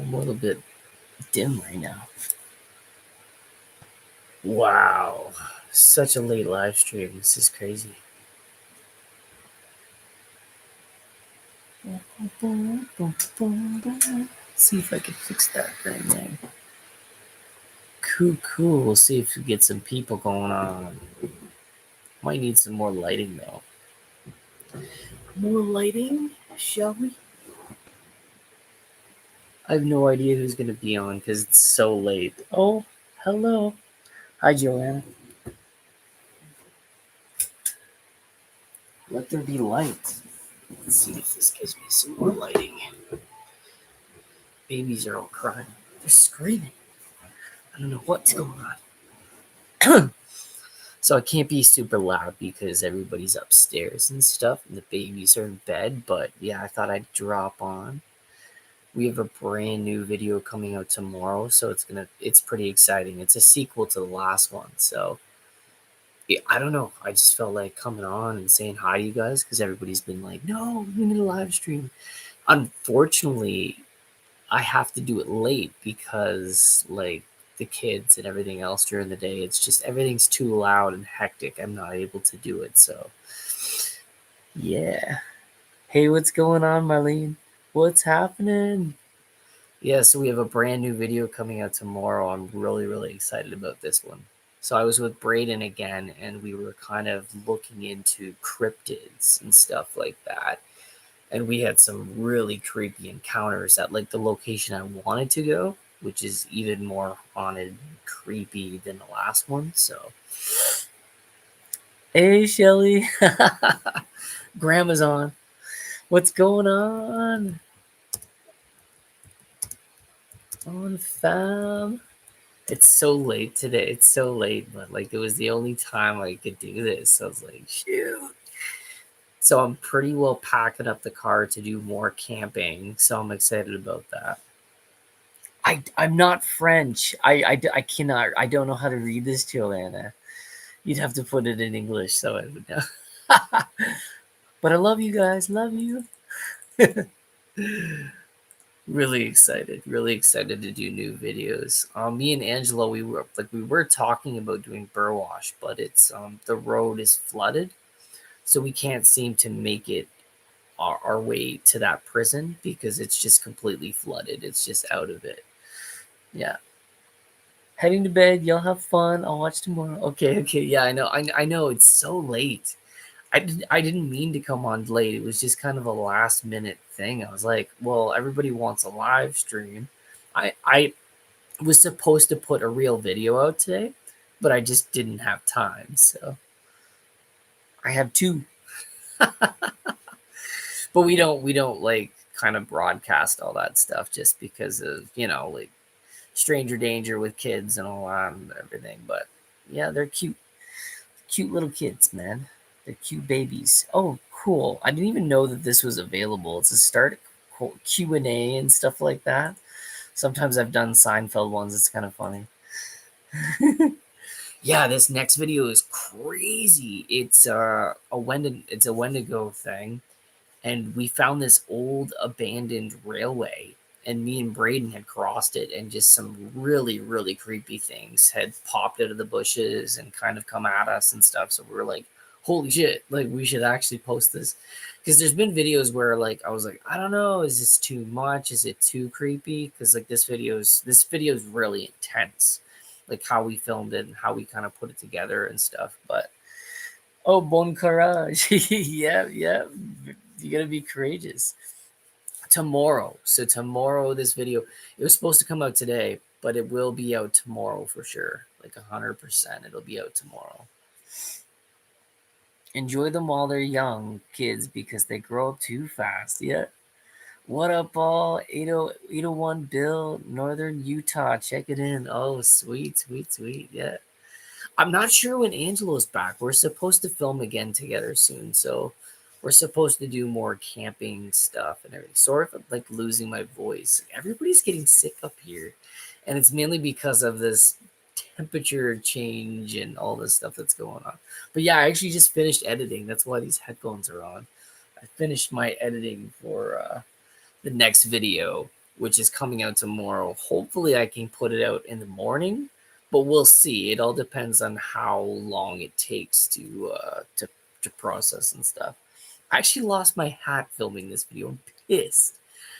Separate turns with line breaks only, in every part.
I'm a little bit dim right now. Wow. Such a late live stream. This is crazy. See if I can fix that right now. Cool. We'll see if we get some people going on. Might need some more lighting though. More lighting, shall we? I have no idea who's going to be on because it's so late. Oh, hello. Hi, Joanna. Let there be light. Let's see if this gives me some more lighting. Babies are all crying. They're screaming. I don't know what's going on. So I can't be super loud because everybody's upstairs and stuff, and the babies are in bed. But yeah, I thought I'd drop on. We have a brand new video coming out tomorrow, so it's pretty exciting. It's a sequel to the last one, so yeah, I don't know. I just felt like coming on and saying hi to you guys because everybody's been like, "No, we need a live stream." Unfortunately, I have to do it late because like the kids and everything else during the day, it's just everything's too loud and hectic. I'm not able to do it. So yeah. Hey, what's going on, Marlene? What's happening? Yeah, so we have a brand new video coming out tomorrow. I'm really excited about this one. So I was with Braden again, and we were kind of looking into cryptids and stuff like that. And we had some really creepy encounters at like the location I wanted to go, which is even more haunted and creepy than the last one. So, hey, Shelly, Grandma's on. What's going on? On fam. It's so late today. It's so late, but like it was the only time I could do this. So I was like, shoot. So I'm pretty well packing up the car to do more camping. So I'm excited about that. I'm not French. I cannot. I don't know how to read this, Joanna. You'd have to put it in English so I would know. But I love you guys. Love you. Really excited to do new videos. Me and Angela, we were talking about doing Burwash, but it's the road is flooded, so we can't seem to make it our way to that prison because it's just completely flooded. It's just out of it. Yeah. Heading to bed. Y'all have fun. I'll watch tomorrow. Okay. Yeah, I know. I know. It's so late. I didn't mean to come on late. It was just kind of a last minute thing. I was like, well, everybody wants a live stream. I was supposed to put a real video out today, but I just didn't have time. So I have two. But we don't like kind of broadcast all that stuff just because of, like stranger danger with kids and all that and everything. But yeah, they're cute little kids, man. They're cute babies. Oh, cool. I didn't even know that this was available. It's a start Q&A and stuff like that. Sometimes I've done Seinfeld ones. It's kind of funny. Yeah, this next video is crazy. It's a Wendigo thing, and we found this old abandoned railway, and me and Braden had crossed it, and just some really creepy things had popped out of the bushes and kind of come at us and stuff. So we were like, holy shit, like we should actually post this, because there's been videos where like I was like, I don't know, is this too much, is it too creepy? Because like this video is really intense, like how we filmed it and how we kind of put it together and stuff. But oh, bon courage. Yeah, you gotta be courageous. Tomorrow. So tomorrow, this video, it was supposed to come out today, but it will be out tomorrow for sure. Like 100%, it'll be out tomorrow. Enjoy them while they're young, kids, because they grow up too fast. Yeah. What up, all? 801 Bill, Northern Utah. Check it in. Oh, sweet. Yeah. I'm not sure when Angelo's back. We're supposed to film again together soon, so we're supposed to do more camping stuff and everything. Sorry if I'm like losing my voice. Everybody's getting sick up here, and it's mainly because of this temperature change and all this stuff that's going on. But yeah, I actually just finished editing. That's why these headphones are on. I finished my editing for the next video, which is coming out tomorrow. Hopefully, I can put it out in the morning, but we'll see. It all depends on how long it takes to process and stuff. I actually lost my hat filming this video. I'm pissed.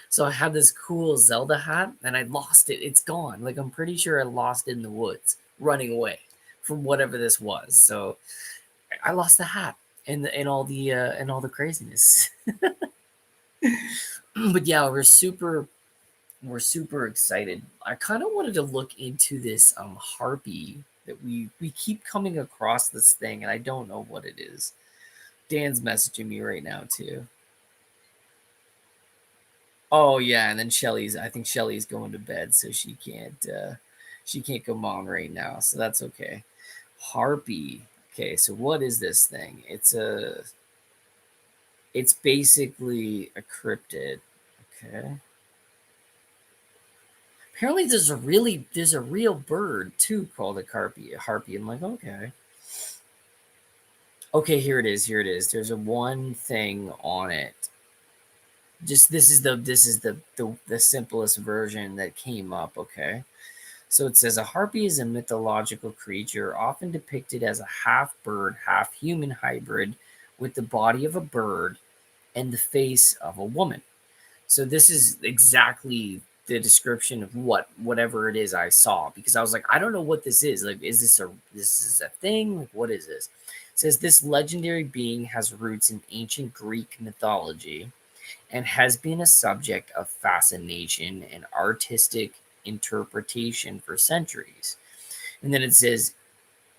So I had this cool Zelda hat and I lost it. It's gone. Like I'm pretty sure I lost it in the woods, running away from whatever this was. So I lost the hat and all the craziness. But yeah, we're super excited. I kind of wanted to look into this harpy that we keep coming across this thing and I don't know what it is. Dan's messaging me right now too. Oh yeah, and then I think Shelly's going to bed, so she can't come on right now, so that's okay. Harpy. Okay, so what is this thing? It's basically a cryptid. Okay. Apparently there's a real bird too called a harpy. I'm like, okay. Okay, here it is. Here it is. There's a one thing on it. Just this is the simplest version that came up, okay? So it says a harpy is a mythological creature often depicted as a half bird, half human hybrid with the body of a bird and the face of a woman. So this is exactly the description of whatever it is I saw because I was like, I don't know what this is. Like, is this a thing? Like, what is this? It says this legendary being has roots in ancient Greek mythology and has been a subject of fascination and artistic interpretation for centuries. And then it says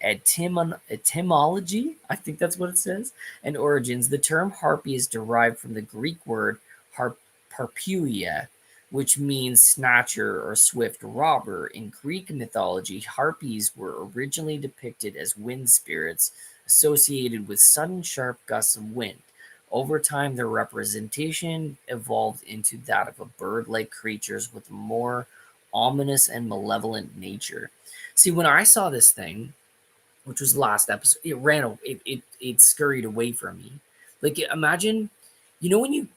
etymology, I think that's what it says, and origins. The term harpy is derived from the Greek word harpuia, which means snatcher or swift robber. In Greek mythology, harpies were originally depicted as wind spirits associated with sudden sharp gusts of wind. Over time, their representation evolved into that of a bird-like creatures with a more ominous and malevolent nature. See, when I saw this thing, which was the last episode, it scurried away from me. Like imagine, when you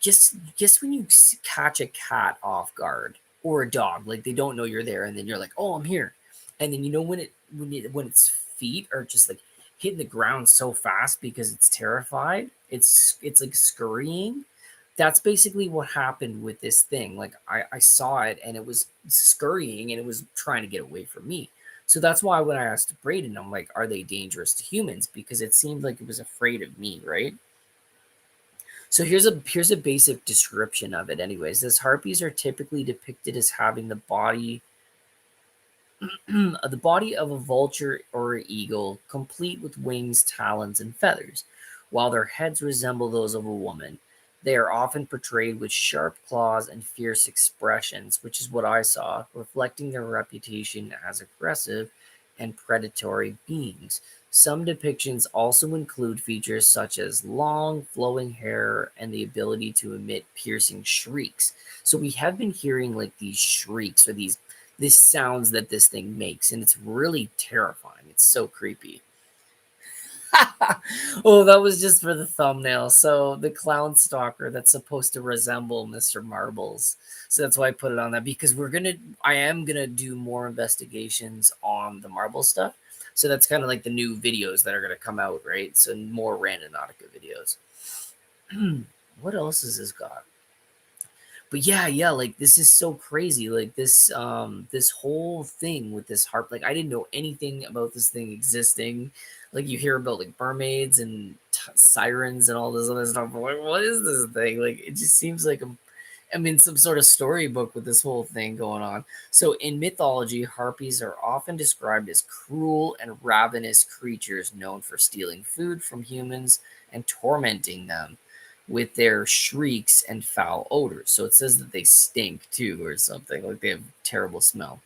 just when you catch a cat off guard or a dog, like they don't know you're there, and then you're like, oh, I'm here, and then when its feet are just like hitting the ground so fast because it's terrified, it's like scurrying. That's basically what happened with this thing. Like I saw it and it was scurrying and it was trying to get away from me. So that's why when I asked Braden, I'm like, are they dangerous to humans? Because it seemed like it was afraid of me, right? So here's a basic description of it. Anyways, this harpies are typically depicted as having the body of a vulture or eagle, complete with wings, talons, and feathers, while their heads resemble those of a woman. They are often portrayed with sharp claws and fierce expressions, which is what I saw, reflecting their reputation as aggressive and predatory beings. Some depictions also include features such as long, flowing hair and the ability to emit piercing shrieks. So we have been hearing like these shrieks or these sounds that this thing makes, and it's really terrifying. It's so creepy. Oh, that was just for the thumbnail. So the clown stalker that's supposed to resemble Mr. Marbles. So that's why I put it on that because I am gonna do more investigations on the marble stuff. So that's kind of like the new videos that are gonna come out, right? So more Randonautica videos. What else has this got? But yeah, like this is so crazy. Like this whole thing with this harp, like I didn't know anything about this thing existing. Like you hear about like mermaids and sirens and all this other stuff. But like, what is this thing? Like it just seems like I'm in some sort of storybook with this whole thing going on. So in mythology, harpies are often described as cruel and ravenous creatures known for stealing food from humans and tormenting them with their shrieks and foul odors. So it says that they stink too, or something, like they have terrible smell.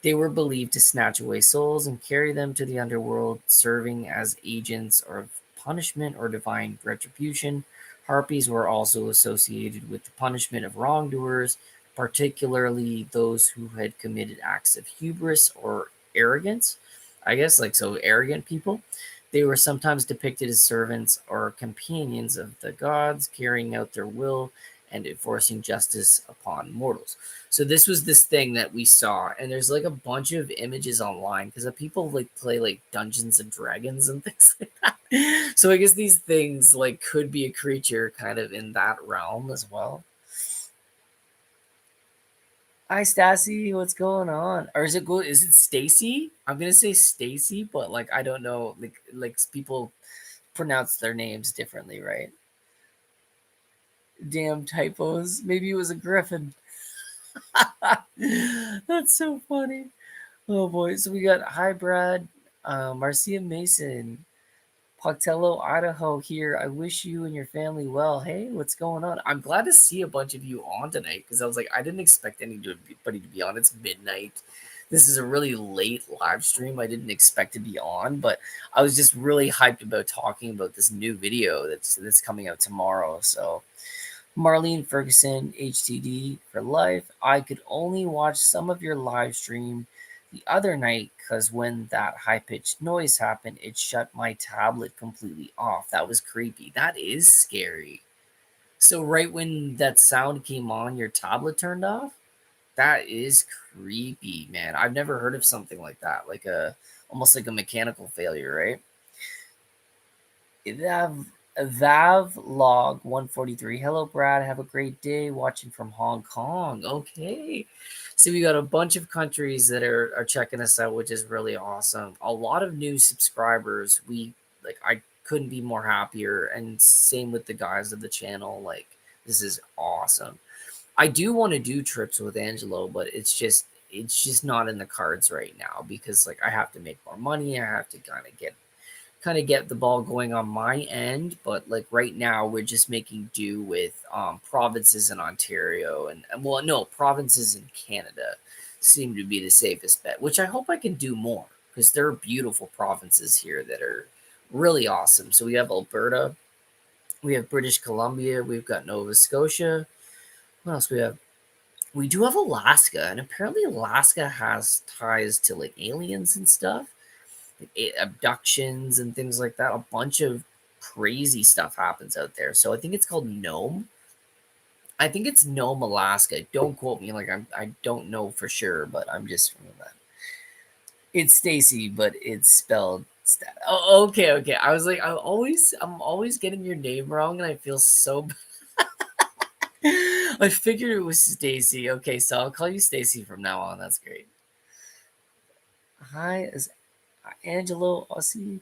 They were believed to snatch away souls and carry them to the underworld, serving as agents of punishment or divine retribution. Harpies were also associated with the punishment of wrongdoers, particularly those who had committed acts of hubris or arrogance. I guess, like, so arrogant people. They were sometimes depicted as servants or companions of the gods, carrying out their will and enforcing justice upon mortals. So this was this thing that we saw, and there's like a bunch of images online because people like play like Dungeons and Dragons and things like that. So I guess these things like could be a creature kind of in that realm as well. Hi Stacy, what's going on? Or is it good? Is it Stacy? I'm gonna say Stacy, but like I don't know. Like people pronounce their names differently, right? Damn typos. Maybe it was a griffin. That's so funny. Oh boy. So we got hi Brad, Marcia Mason, Poctello, Idaho here. I wish you and your family well. Hey, what's going on? I'm glad to see a bunch of you on tonight because I was like, I didn't expect anybody to be on. It's midnight. This is a really late live stream. I didn't expect to be on, but I was just really hyped about talking about this new video that's coming out tomorrow. So Marlene Ferguson, HTD for life. I could only watch some of your live stream the other night because when that high pitched noise happened, it shut my tablet completely off. That was creepy. That is scary. So, right when that sound came on, your tablet turned off? That is creepy, man. I've never heard of something like that. Like a almost like a mechanical failure, right? Vav log 143. Hello, Brad. Have a great day watching from Hong Kong. Okay. So we got a bunch of countries that are checking us out, which is really awesome. A lot of new subscribers. I couldn't be more happier. And same with the guys of the channel. Like, this is awesome. I do want to do trips with Angelo, but it's just not in the cards right now because like I have to make more money. I have to kind of get the ball going on my end, but like right now we're just making do with provinces in Ontario and well, no, provinces in Canada seem to be the safest bet, which I hope I can do more because there are beautiful provinces here that are really awesome. So we have Alberta, we have British Columbia, we've got Nova Scotia. What else we have? We do have Alaska, and apparently Alaska has ties to like aliens and stuff, abductions and things like that. A bunch of crazy stuff happens out there. So I think it's called Nome. I think it's Nome, Alaska. Don't quote me. Like I don't know for sure, but I'm just that. It's Stacy, but it's spelled. Oh, okay, okay. I was like, I'm always getting your name wrong, and I feel so. I figured it was Stacy. Okay, so I'll call you Stacy from now on. That's great. Hi, is Angelo Aussie?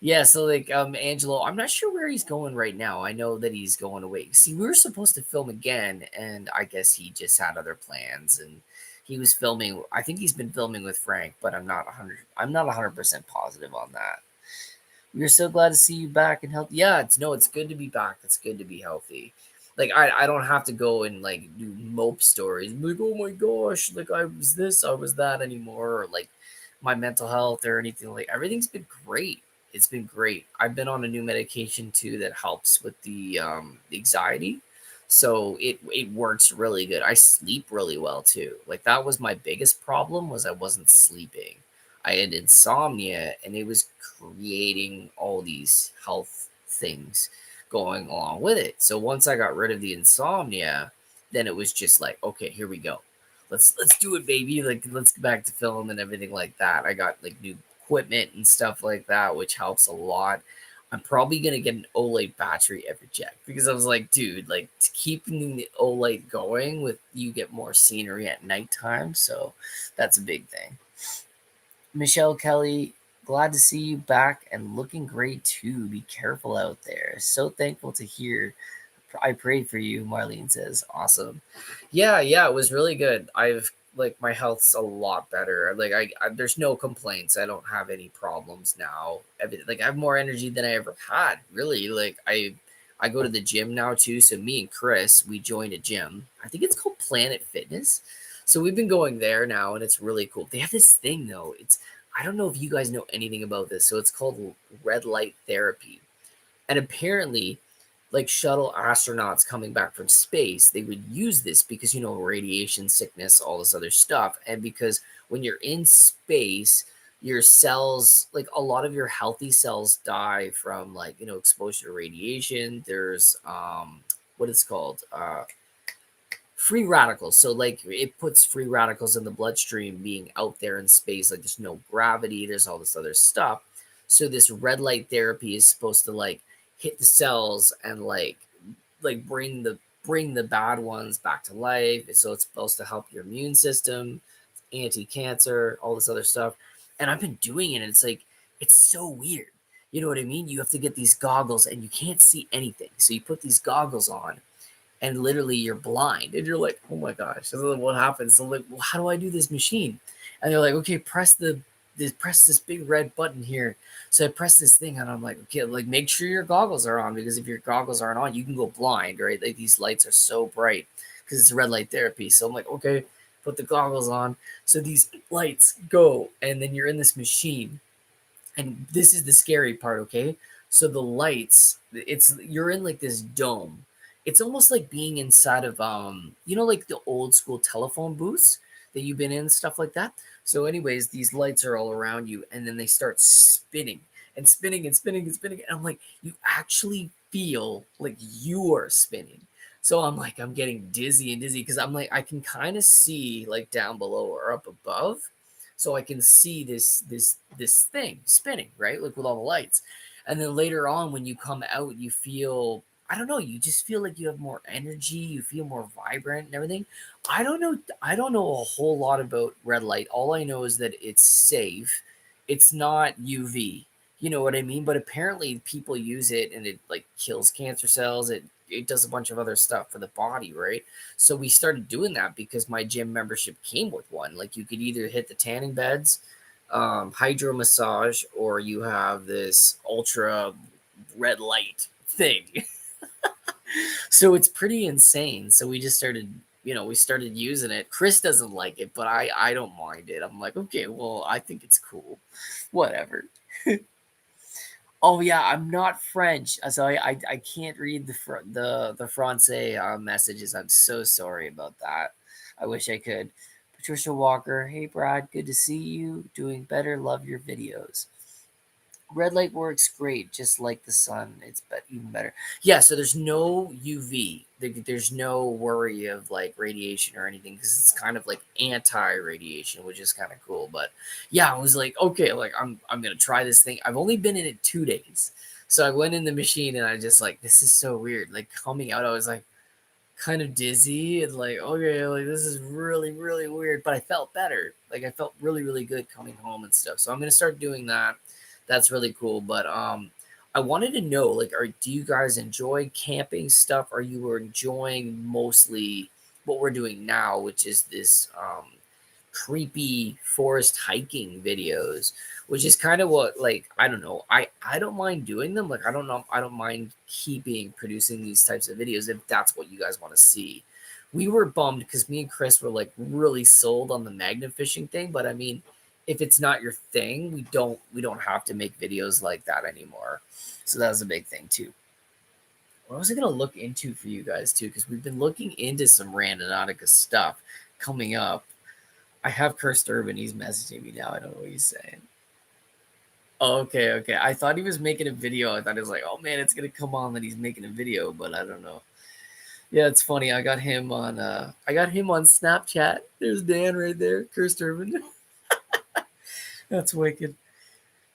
Yeah, so like Angelo, I'm not sure where he's going right now. I know that he's going away. See, we were supposed to film again, and I guess he just had other plans and he was filming. I think he's been filming with Frank, but I'm not 100% positive on that. We're so glad to see you back and healthy. Yeah, it's good to be back. It's good to be healthy. Like I don't have to go and like do mope stories. Like, oh my gosh, like I was this, I was that anymore, or like my mental health or anything. Like everything's been great. It's been great. I've been on a new medication too that helps with the anxiety. So it works really good. I sleep really well too. Like that was my biggest problem was I wasn't sleeping. I had insomnia and it was creating all these health things going along with it. So once I got rid of the insomnia, then it was just like, okay, here we go. Let's do it, baby. Like let's get back to film and everything like that. I got like new equipment and stuff like that, which helps a lot. I'm probably gonna get an OLED battery every check because I was like, dude, like to keeping the OLED going with you get more scenery at nighttime. So that's a big thing. Michelle Kelly, glad to see you back and looking great too. Be careful out there. So thankful to hear. I prayed for you, Marlene says. Awesome. Yeah, yeah, it was really good. I've like my health's a lot better. Like I there's no complaints. I don't have any problems now. Like I have more energy than I ever had. Really, like I go to the gym now too. So me and Chris, we joined a gym. I think it's called Planet Fitness. So we've been going there now, and it's really cool. They have this thing though. I don't know if you guys know anything about this. So it's called red light therapy, and apparently like shuttle astronauts coming back from space, they would use this because, radiation sickness, all this other stuff. And because when you're in space, your cells, like a lot of your healthy cells die from like, exposure to radiation. There's what it's called, free radicals. So like it puts free radicals in the bloodstream being out there in space. Like there's no gravity, there's all this other stuff. So this red light therapy is supposed to like hit the cells and like bring the bad ones back to life. So it's supposed to help your immune system, anti-cancer, all this other stuff. And I've been doing it and it's like it's so weird. You know what I mean? You have to get these goggles and you can't see anything. So you put these goggles on and literally you're blind and you're like, oh my gosh, so what happens? So like, well, how do I do this machine? And they're like, okay, press this big red button here. So I press this thing and I'm like, okay, like make sure your goggles are on, because if your goggles aren't on, you can go blind, right? Like these lights are so bright because it's red light therapy. So I'm like, okay, put the goggles on. So these lights go and then you're in this machine. And this is the scary part, okay? So the lights, you're in like this dome. It's almost like being inside of like the old school telephone booths that you've been in, stuff like that. So anyways, these lights are all around you and then they start spinning and spinning and spinning and spinning. And I'm like, you actually feel like you are spinning. So I'm like, I'm getting dizzy and dizzy because I'm like, I can kind of see like down below or up above, so I can see this thing spinning, right? Like with all the lights. And then later on when you come out, you feel, I don't know, you just feel like you have more energy, you feel more vibrant and everything. I don't know a whole lot about red light. All I know is that it's safe. It's not UV. You know what I mean? But apparently people use it and it like kills cancer cells. It does a bunch of other stuff for the body, right? So we started doing that because my gym membership came with one. Like you could either hit the tanning beds, hydro massage, or you have this ultra red light thing. So it's pretty insane. So we just started, we started using it. Chris doesn't like it, but I don't mind it. I'm like, okay, well, I think it's cool. Whatever. Oh yeah, I'm not French, so I can't read the Francais messages. I'm so sorry about that. I wish I could. Patricia Walker, hey Brad, good to see you. Doing better. Love your videos. Red light works great, just like the sun. It's even better. Yeah, so there's no UV. There's no worry of like radiation or anything because it's kind of like anti-radiation, which is kind of cool. But yeah, I was like, okay, like I'm gonna try this thing. I've only been in it 2 days, so I went in the machine and I just like, this is so weird. Like coming out, I was like kind of dizzy and like, okay, like this is really really weird. But I felt better. Like I felt really really good coming home and stuff. So I'm gonna start doing that. That's really cool. But I wanted to know, like, do you guys enjoy camping stuff? Are you enjoying mostly what we're doing now, which is this creepy forest hiking videos, which is kind of what, like, I don't know. I don't mind doing them. Like, I don't know. I don't mind keeping producing these types of videos if that's what you guys want to see. We were bummed because me and Chris were like really sold on the magnet fishing thing, but I mean, if it's not your thing, we don't have to make videos like that anymore. So that was a big thing too. What was I gonna look into for you guys too? Because we've been looking into some Randonautica stuff coming up. I have Cursed Urban. He's messaging me now. I don't know what he's saying. Oh, okay, okay. I thought he was making a video. I thought he was like, oh man, it's gonna come on that he's making a video, but I don't know. Yeah, it's funny. I got him on Snapchat. There's Dan right there, Cursed Urban. That's wicked.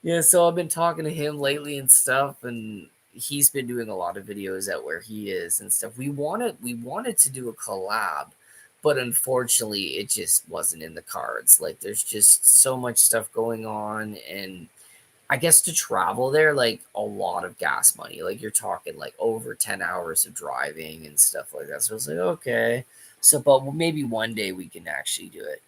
Yeah, so I've been talking to him lately and stuff, and he's been doing a lot of videos at where he is and stuff. We wanted to do a collab, but unfortunately it just wasn't in the cards. Like there's just so much stuff going on, and I guess to travel there, like a lot of gas money. Like you're talking like over 10 hours of driving and stuff like that. So I was like, okay. So but maybe one day we can actually do it.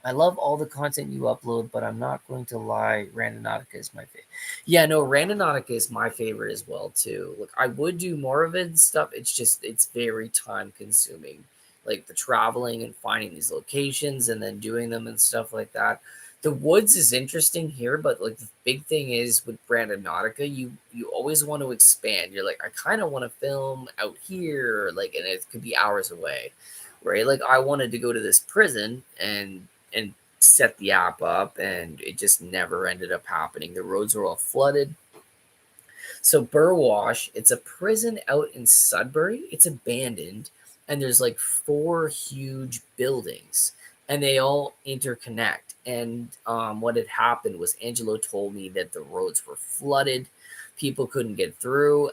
I love all the content you upload, but I'm not going to lie, Randonautica is my favorite. Yeah, no, Randonautica is my favorite as well too. Look, I would do more of it and stuff. It's very time consuming. Like the traveling and finding these locations and then doing them and stuff like that. The woods is interesting here, but like the big thing is with Randonautica, you always want to expand. You're like, I kind of want to film out here, like, and it could be hours away, right? Like I wanted to go to this prison and set the app up, and it just never ended up happening. The roads were all flooded. So Burwash, it's a prison out in Sudbury. It's abandoned, and there's like 4 huge buildings, and they all interconnect. And what had happened was Angelo told me that the roads were flooded, people couldn't get through.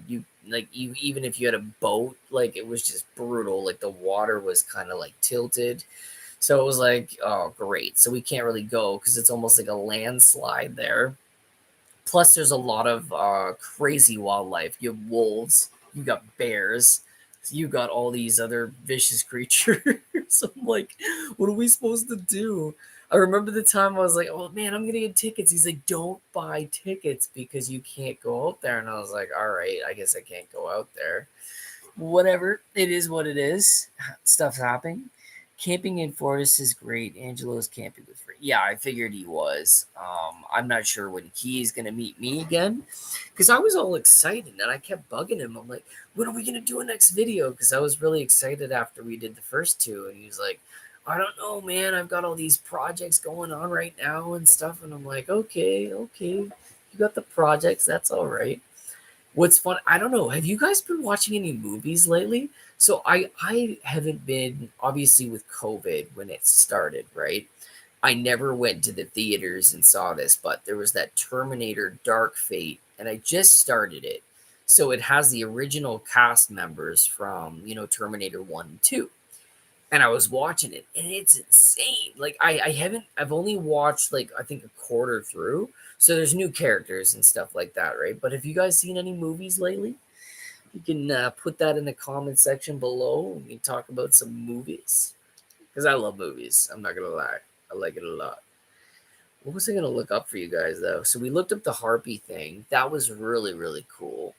You even if you had a boat, like it was just brutal. Like the water was kind of like tilted. So it was like, oh, great. So we can't really go because it's almost like a landslide there. Plus, there's a lot of crazy wildlife. You have wolves, you got bears, you got all these other vicious creatures. I'm like, what are we supposed to do? I remember the time I was like, oh man, I'm gonna get tickets. He's like, don't buy tickets because you can't go out there. And I was like, all right, I guess I can't go out there. Whatever, it is what it is. Stuff's happening. Camping in Fortis is great. Angelo's camping with free. Yeah, I figured he was. I'm not sure when he's gonna meet me again, because I was all excited and I kept bugging him. I'm like, when are we gonna do a next video? Because I was really excited after we did the first two, and he was like, I don't know, man. I've got all these projects going on right now and stuff, and I'm like, okay, you got the projects. That's all right. What's fun, I don't know, have you guys been watching any movies lately? So I haven't been, obviously with COVID when it started, right? I never went to the theaters and saw this, but there was that Terminator Dark Fate, and I just started it. So it has the original cast members from, Terminator 1 and 2. And I was watching it, and it's insane. Like I've only watched like I think a quarter through. So there's new characters and stuff like that, right? But have you guys seen any movies lately? You can put that in the comment section below. We can talk about some movies because I love movies. I'm not gonna lie, I like it a lot. What was I gonna look up for you guys though? So we looked up the harpy thing. That was really really cool.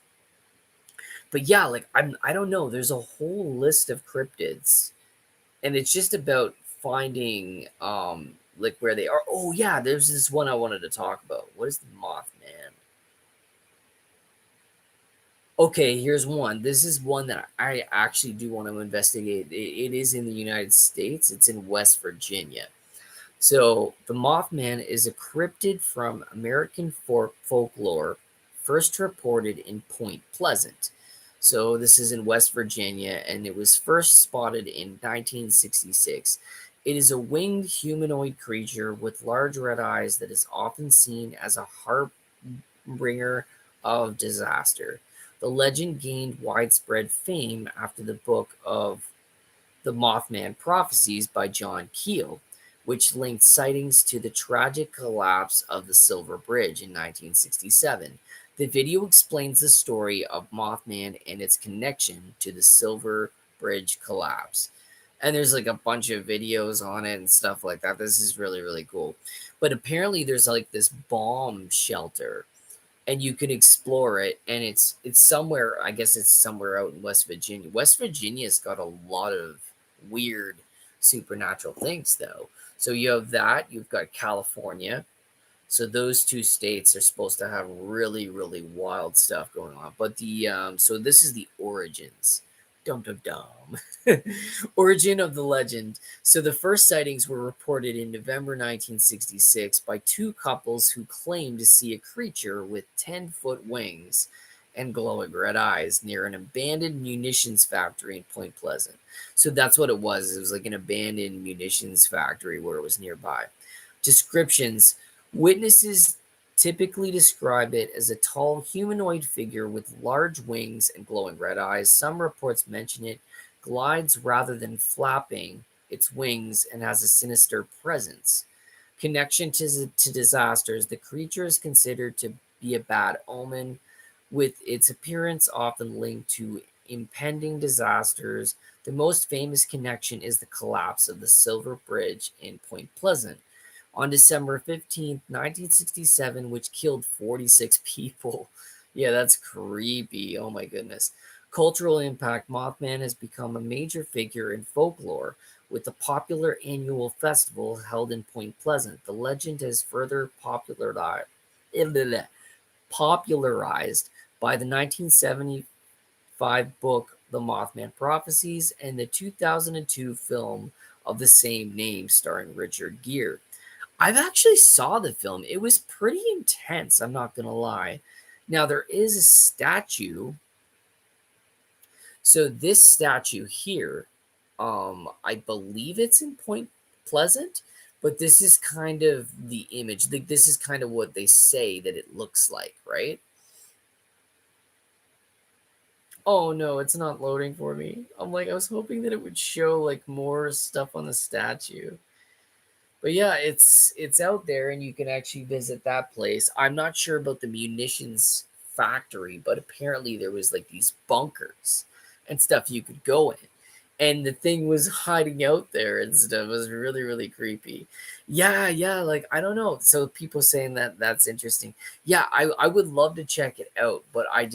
But yeah, like I don't know. There's a whole list of cryptids, and it's just about finding like where they are. Oh yeah, there's this one I wanted to talk about. What is the Mothman? Okay, here's one. This is one that I actually do want to investigate. It is in the United States. It's in West Virginia. So the Mothman is a cryptid from American folklore, first reported in Point Pleasant. So this is in West Virginia, and it was first spotted in 1966. It is a winged humanoid creature with large red eyes that is often seen as a harbinger of disaster. The legend gained widespread fame after the book of the Mothman Prophecies by John Keel, which linked sightings to the tragic collapse of the Silver Bridge in 1967. The video explains the story of Mothman and its connection to the Silver Bridge collapse. And there's like a bunch of videos on it and stuff like that. This is really, really cool. But apparently, there's like this bomb shelter and you can explore it, and it's somewhere, I guess it's somewhere out in West Virginia. West Virginia's got a lot of weird supernatural things though. So you have that, you've got California. So those two states are supposed to have really really wild stuff going on. But the so this is the origins. Dum dum dum. Origin of the legend. So the first sightings were reported in November 1966 by two couples who claimed to see a creature with 10-foot wings and glowing red eyes near an abandoned munitions factory in Point Pleasant. So that's what it was. It was like an abandoned munitions factory where it was nearby. Descriptions. Witnesses typically describe it as a tall humanoid figure with large wings and glowing red eyes. Some reports mention it glides rather than flapping its wings and has a sinister presence. Connection to disasters. The creature is considered to be a bad omen, with its appearance often linked to impending disasters. The most famous connection is the collapse of the Silver Bridge in Point Pleasant on December 15th, 1967, which killed 46 people. Yeah, that's creepy. Oh my goodness. Cultural impact. Mothman has become a major figure in folklore with the popular annual festival held in Point Pleasant. The legend has further popularized by the 1975 book The Mothman Prophecies and the 2002 film of the same name starring Richard Gere. I've actually saw the film. It was pretty intense, I'm not gonna lie. Now, there is a statue. So this statue here, I believe it's in Point Pleasant, but this is kind of the image. Like, this is kind of what they say that it looks like, right? Oh no, it's not loading for me. I'm like, I was hoping that it would show like more stuff on the statue. But yeah, it's out there and you can actually visit that place. I'm not sure about the munitions factory, but apparently there was like these bunkers and stuff you could go in. And the thing was hiding out there and stuff. It was really, really creepy. Yeah, yeah, like I don't know. So people saying that that's interesting. Yeah, I would love to check it out, but I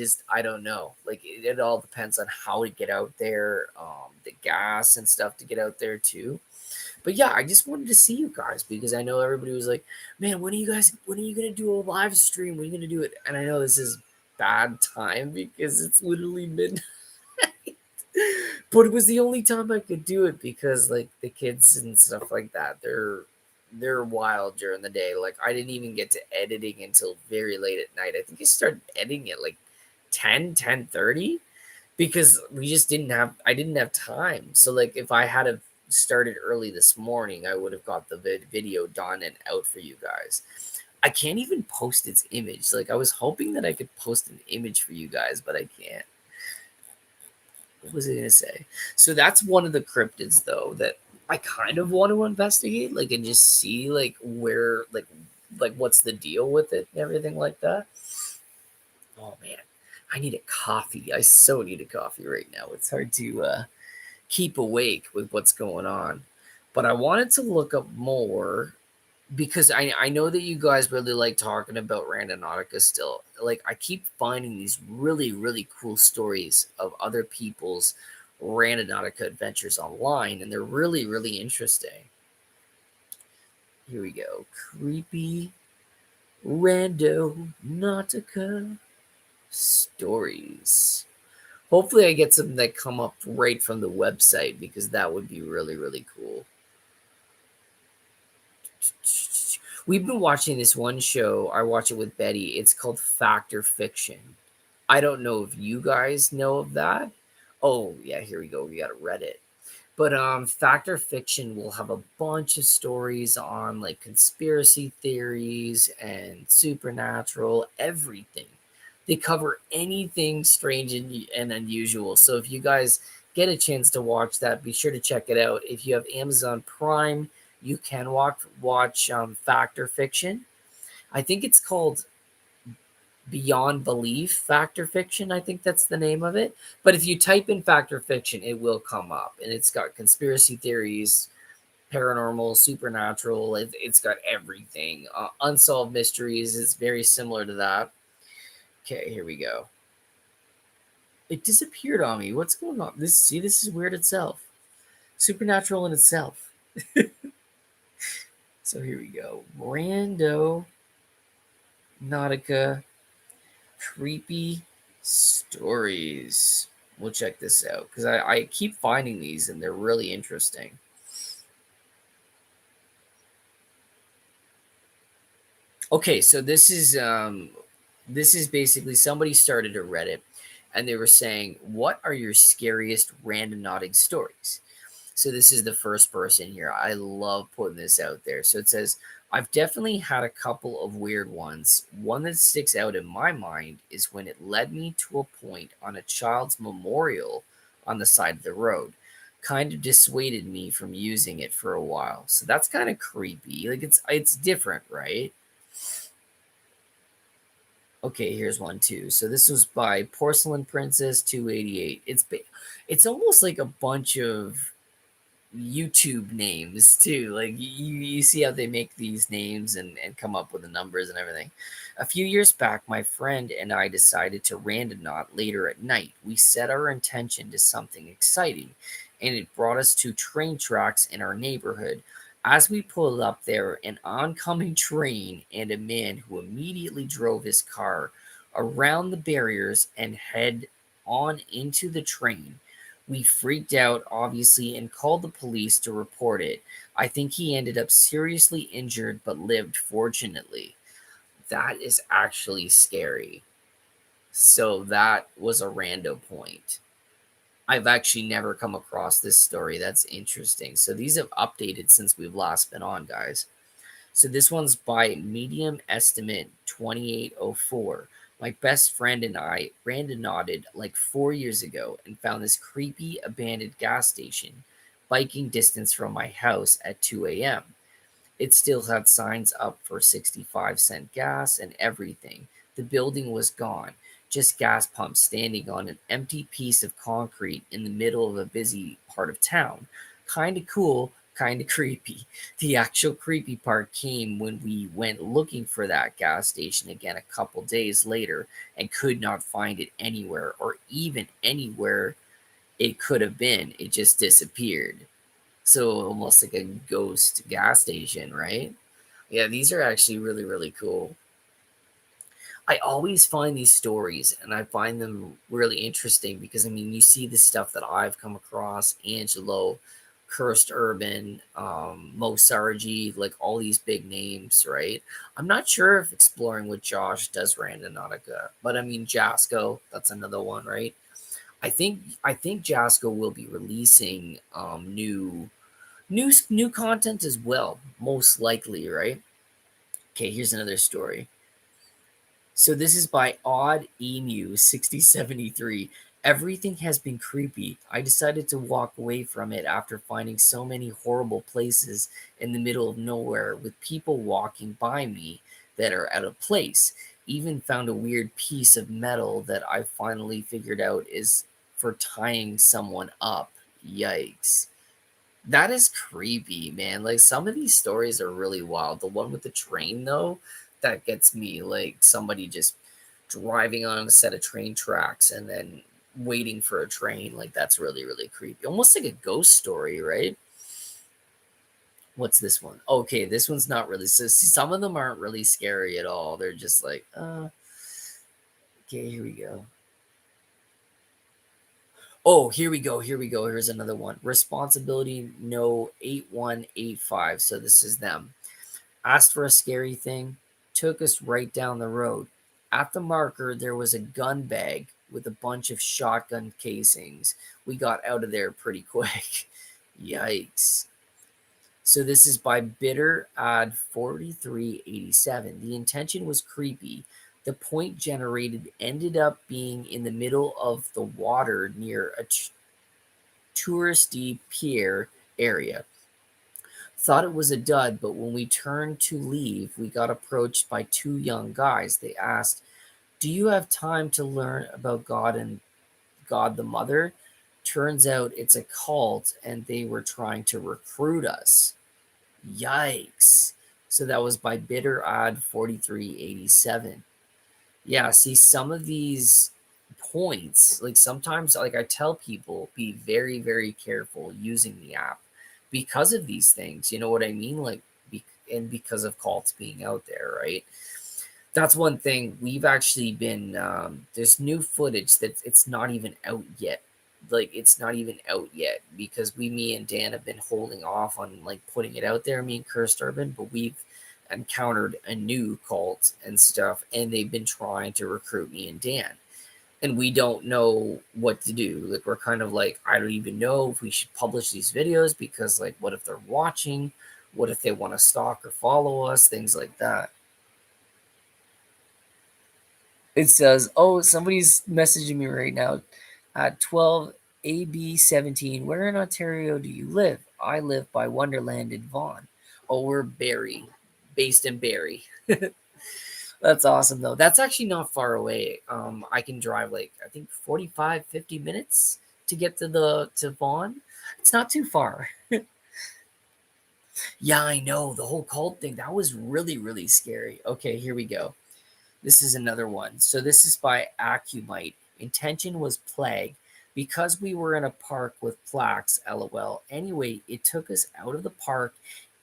don't know. Like it all depends on how to get out there, the gas and stuff to get out there too. But yeah, I just wanted to see you guys because I know everybody was like, "Man, when are you gonna do a live stream? When are you gonna do it?" And I know this is bad time because it's literally midnight. But it was the only time I could do it because like the kids and stuff like that, they're wild during the day. Like I didn't even get to editing until very late at night. I think I started editing at like 10:30 because I didn't have time. So like if I had have started early this morning, I would have got the video done and out for you guys. I can't even post its image. Like I was hoping that I could post an image for you guys, but I can't. What was I gonna say? So that's one of the cryptids though that I kind of want to investigate, like and just see like where like what's the deal with it and everything like that. Oh man, I need a coffee. I so need a coffee right now. It's hard to keep awake with what's going on. But I wanted to look up more because I know that you guys really like talking about Randonautica still. Like I keep finding these really, really cool stories of other people's Randonautica adventures online, and they're really, really interesting. Here we go. Creepy Randonautica stories. Hopefully I get some that come up right from the website because that would be really, really cool. We've been watching this one show. I watch it with Betty. It's called Factor Fiction. I don't know if you guys know of that. Oh, yeah, here we go. We got Reddit. But Factor Fiction will have a bunch of stories on like conspiracy theories and supernatural, everything. They cover anything strange and unusual. So if you guys get a chance to watch that, be sure to check it out. If you have Amazon Prime, you can watch Factor Fiction. I think it's called Beyond Belief Factor Fiction. I think that's the name of it. But if you type in Factor Fiction, it will come up, and it's got conspiracy theories, paranormal, supernatural. It's got everything. Unsolved mysteries. It's very similar to that. Okay, here we go. It disappeared on me. What's going on? This is weird itself. Supernatural in itself. So here we go. Rando Nautica creepy stories. We'll check this out because I keep finding these and they're really interesting. Okay, so this is basically somebody started a Reddit and they were saying, "What are your scariest randonauting stories?" So this is the first person here. I love putting this out there. So it says, I've definitely had a couple of weird ones. One that sticks out in my mind is when it led me to a point on a child's memorial on the side of the road. Kind of dissuaded me from using it for a while. So that's kind of creepy. Like it's different, right? Okay, here's one too. So this was by Porcelain Princess 288. It's almost like a bunch of YouTube names too. Like you see how they make these names and come up with the numbers and everything. A few years back, my friend and I decided to randonaut later at night. We set our intention to something exciting, and it brought us to train tracks in our neighborhood. As we pulled up there, an oncoming train and a man who immediately drove his car around the barriers and head on into the train. We freaked out, obviously, and called the police to report it. I think he ended up seriously injured but lived, fortunately. That is actually scary. So that was a rando point. I've actually never come across this story. That's interesting. So these have updated since we've last been on, guys. So this one's by Medium Estimate 2804. My best friend and I randonauted like 4 years ago and found this creepy abandoned gas station, biking distance from my house at 2 a.m. It still had signs up for 65-cent gas and everything. The building was gone, just gas pumps standing on an empty piece of concrete in the middle of a busy part of town. Kinda cool, kinda creepy. The actual creepy part came when we went looking for that gas station again a couple days later and could not find it anywhere or even anywhere it could have been. It just disappeared. So almost like a ghost gas station, right? Yeah, these are actually really, really cool. I always find these stories and I find them really interesting because I mean, you see the stuff that I've come across, Angelo, Cursed Urban, Mo Sargi, like all these big names, right? I'm not sure if Exploring with Josh does Randonautica, but I mean Jasco, that's another one, right? I think Jasco will be releasing new content as well, most likely, right? Okay, here's another story. So this is by Odd Emu 6073. Everything has been creepy. I decided to walk away from it after finding so many horrible places in the middle of nowhere with people walking by me that are out of place. Even found a weird piece of metal that I finally figured out is for tying someone up. Yikes. That is creepy, man. Like some of these stories are really wild. The one with the train, though, that gets me. Like somebody just driving on a set of train tracks and then waiting for a train. Like that's really, really creepy. Almost like a ghost story, right? What's this one? Okay, this one's not really. So see, some of them aren't really scary at all. They're just like, okay, here we go. Oh, here we go. Here we go. Here's another one. Responsibility no 8185. So this is them. Asked for a scary thing, took us right down the road. At the marker, there was a gun bag with a bunch of shotgun casings. We got out of there pretty quick. Yikes. So this is by Bitter Ad 4387. The intention was creepy. The point generated ended up being in the middle of the water near a touristy pier area. Thought it was a dud, but when we turned to leave, we got approached by two young guys. They asked, "Do you have time to learn about God and God the Mother?" Turns out it's a cult and they were trying to recruit us. Yikes. So that was by Bitter Odd 4387. Yeah, see, some of these points, like sometimes, like I tell people, be very, very careful using the app because of these things. You know what I mean? Like, and because of cults being out there, right? That's one thing we've actually been. There's new footage that it's not even out yet. Like, it's not even out yet because me and Dan have been holding off on like putting it out there. Me and Cursed Urban, but we've encountered a new cult and stuff, and they've been trying to recruit me and Dan. And we don't know what to do. Like, we're kind of like, I don't even know if we should publish these videos because, like, what if they're watching? What if they want to stalk or follow us? Things like that. It says, oh, somebody's messaging me right now at 12 AB17. Where in Ontario do you live? I live by Wonderland in Vaughan. Oh, we're Barrie, based in Barrie. That's awesome though. That's actually not far away. I can drive like I think 45, 50 minutes to get to Vaughan. It's not too far. Yeah, I know. The whole cult thing, that was really, really scary. Okay, here we go. This is another one. So this is by Acumite. Intention was plague. Because we were in a park with plaques, lol. Anyway, it took us out of the park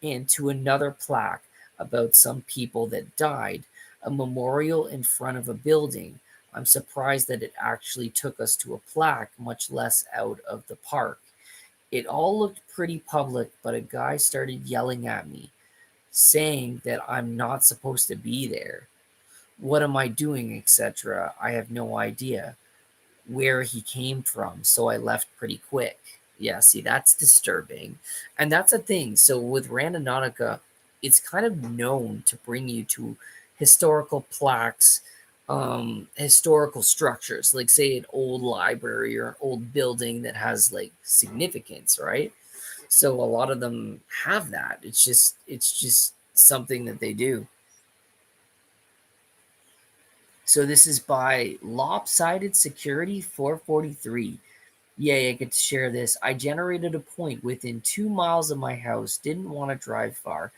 and to another plaque about some people that died, a memorial in front of a building. I'm surprised that it actually took us to a plaque, much less out of the park. It all looked pretty public, but a guy started yelling at me, saying that I'm not supposed to be there. What am I doing, etc.? I have no idea where he came from, so I left pretty quick. Yeah, see, that's disturbing. And that's a thing. So with Randonautica, it's kind of known to bring you to historical plaques, historical structures, like say an old library or an old building that has like significance, right? So a lot of them have that. It's just something that they do. So this is by Lopsided Security 443. Yay, I get to share this. I generated a point within 2 miles of my house, didn't want to drive far,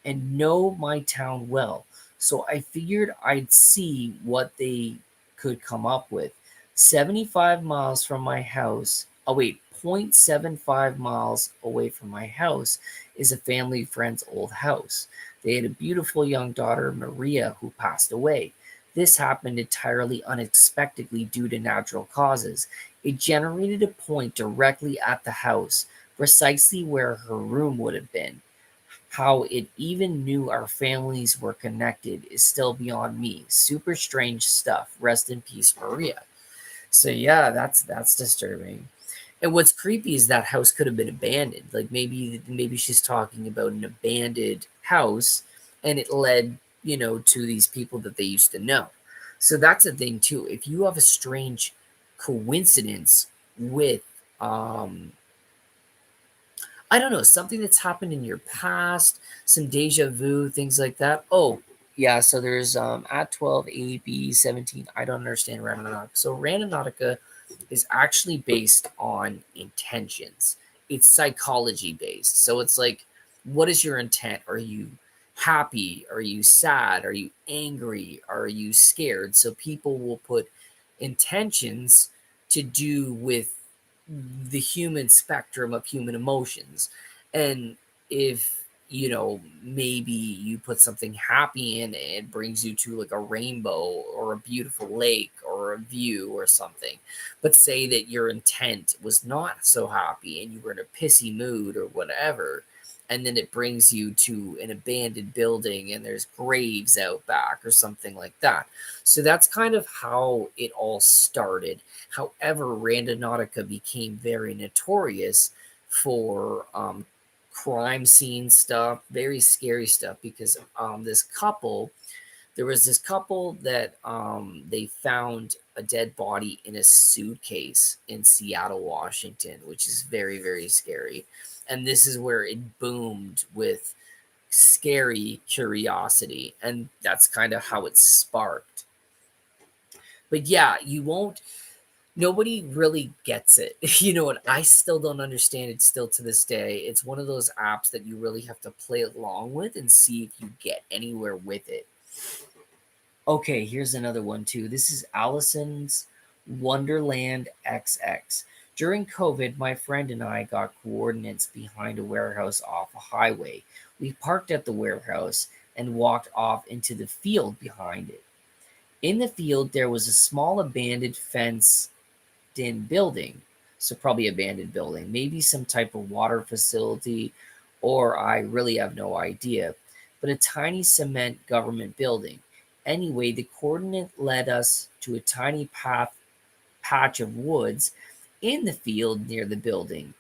and know my town well. So I figured I'd see what they could come up with. 75 miles from my house. Oh, wait, 0.75 miles away from my house is a family friend's old house. They had a beautiful young daughter, Maria, who passed away. This happened entirely unexpectedly due to natural causes. It generated a point directly at the house, precisely where her room would have been. How it even knew our families were connected is still beyond me. Super strange stuff. Rest in peace, Maria. So yeah, that's disturbing. And what's creepy is that house could have been abandoned. Like maybe she's talking about an abandoned house, and it led to these people that they used to know. So that's a thing too. If you have a strange coincidence with um I don't know, something that's happened in your past, some deja vu, things like that. Oh, yeah, so there's at 12 AB 17. I don't understand Randonautica. So Randonautica is actually based on intentions. It's psychology based. So it's like, what is your intent? Are you happy? Are you sad? Are you angry? Are you scared? So people will put intentions to do with the human spectrum of human emotions. And if maybe you put something happy in, it brings you to like a rainbow or a beautiful lake or a view or something. But say that your intent was not so happy and you were in a pissy mood or whatever, and then it brings you to an abandoned building and there's graves out back or something like that. So that's kind of how it all started. However, Randonautica became very notorious for crime scene stuff, very scary stuff, because there was this couple that they found a dead body in a suitcase in Seattle, Washington, which is very, very scary. And this is where it boomed with scary curiosity. And that's kind of how it sparked. But yeah, you won't nobody really gets it. You know what? I still don't understand it still to this day. It's one of those apps that you really have to play along with and see if you get anywhere with it. Okay, here's another one too. This is Allison's Wonderland XX. During COVID, my friend and I got coordinates behind a warehouse off a highway. We parked at the warehouse and walked off into the field behind it. In the field, there was a small abandoned fence in building. So probably abandoned building, maybe some type of water facility, or I really have no idea. But a tiny cement government building. Anyway, the coordinate led us to a tiny patch of woods in the field near the building.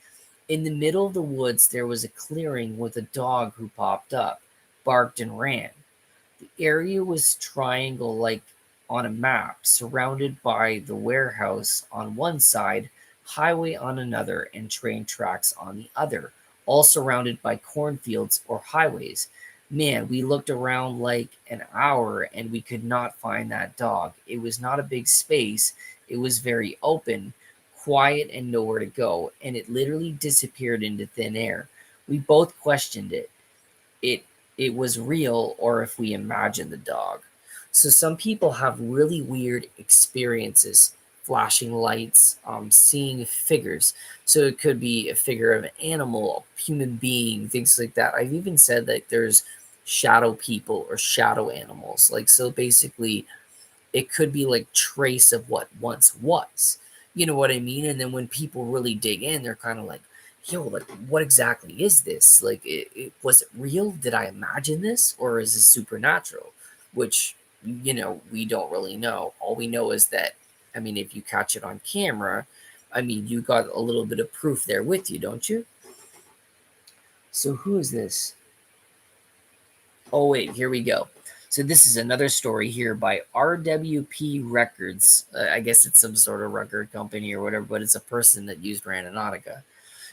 In the middle of the woods, there was a clearing with a dog who popped up, barked, and ran. The area was triangle like on a map, surrounded by the warehouse on one side, highway on another, and train tracks on the other, all surrounded by cornfields or highways. Man, we looked around like an hour and we could not find that dog. It was not a big space, it was very open, quiet, and nowhere to go, and it literally disappeared into thin air. We both questioned it it was real or if we imagined the dog. So some people have really weird experiences, flashing lights, seeing figures. So it could be a figure of an animal, a human being, things like that. I've even said that there's shadow people or shadow animals. Like so basically it could be like trace of what once was. You know what I mean? And then when people really dig in, they're kind of like, yo, like what exactly is this? Like was it real? Did I imagine this? Or is this supernatural? Which we don't really know. All we know is that, I mean, if you catch it on camera, I mean, you got a little bit of proof there with you, don't you? So who is this? Oh, wait, here we go. So this is another story here by RWP Records. I guess it's some sort of record company or whatever, but it's a person that used Randonautica.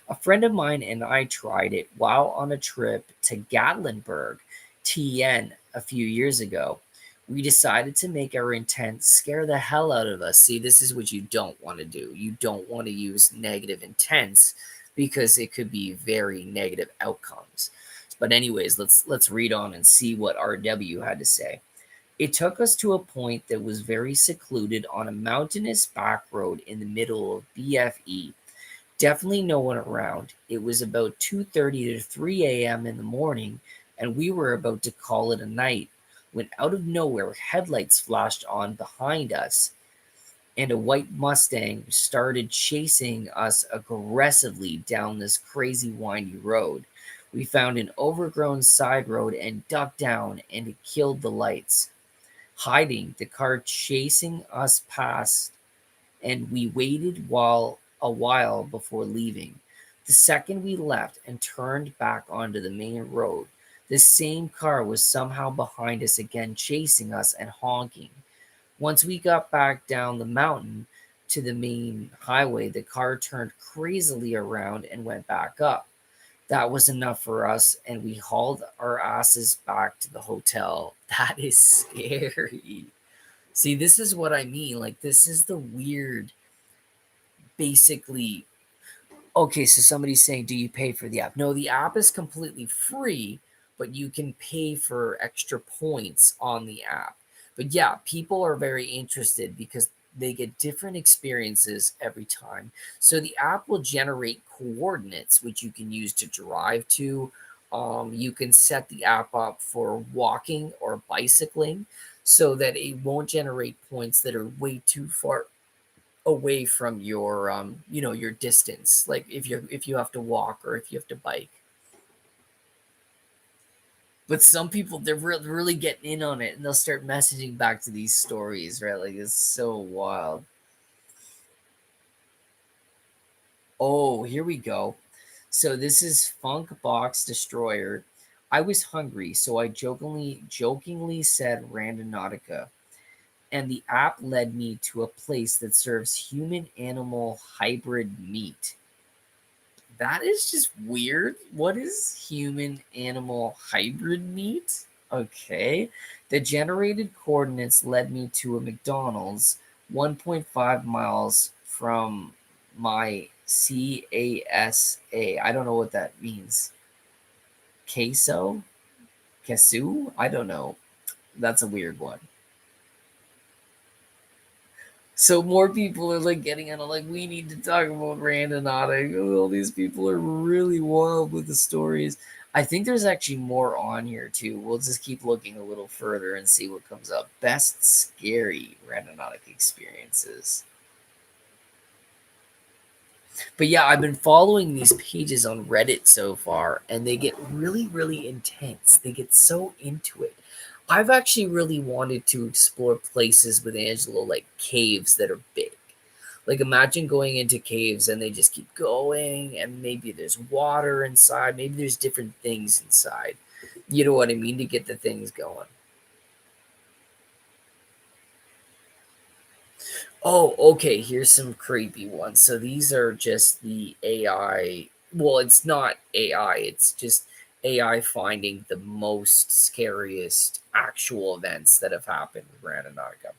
A friend of mine and I tried it while on a trip to Gatlinburg, TN, a few years ago. We decided to make our intent scare the hell out of us. See, this is what you don't want to do. You don't want to use negative intents because it could be very negative outcomes. But anyways, let's read on and see what RW had to say. It took us to a point that was very secluded on a mountainous back road in the middle of BFE. Definitely no one around. It was about 2:30 to 3 a.m. in the morning, and we were about to call it a night when out of nowhere headlights flashed on behind us, and a white Mustang started chasing us aggressively down this crazy windy road. We found an overgrown side road and ducked down, and it killed the lights. Hiding, the car chasing us past, and we waited a while before leaving. The second we left and turned back onto the main road, the same car was somehow behind us again, chasing us and honking. Once we got back down the mountain to the main highway, the car turned crazily around and went back up. That was enough for us, and we hauled our asses back to the hotel. That is scary. See, this is what I mean. Like, this is the weird, basically. Okay, so somebody's saying, do you pay for the app? No, the app is completely free, but you can pay for extra points on the app. But yeah, people are very interested because they get different experiences every time. So the app will generate coordinates, which you can use to drive to. You can set the app up for walking or bicycling so that it won't generate points that are way too far away from your your distance, like if you have to walk or if you have to bike. But some people, they're really getting in on it, and they'll start messaging back to these stories, right? Like, it's so wild. Oh, here we go. So this is Funk Box Destroyer. I was hungry, so I jokingly said Randonautica, and the app led me to a place that serves human animal hybrid meat. That is just weird. What is human animal hybrid meat? Okay. The generated coordinates led me to a McDonald's 1.5 miles from my CASA. I don't know what that means. Queso? Queso? I don't know. That's a weird one. So more people are like getting on, like, we need to talk about Randonautica. All these people are really wild with the stories. I think there's actually more on here too. We'll just keep looking a little further and see what comes up. Best scary Randonautica experiences. But yeah, I've been following these pages on Reddit so far, and they get really, really intense. They get so into it. I've actually really wanted to explore places with Angelo, like caves that are big. Like, imagine going into caves and they just keep going, and maybe there's water inside, maybe there's different things inside. You know what I mean? To get the things going. Oh, okay. Here's some creepy ones. So these are just the AI. Well, it's not AI, it's just AI finding the most scariest actual events that have happened with Randonautica.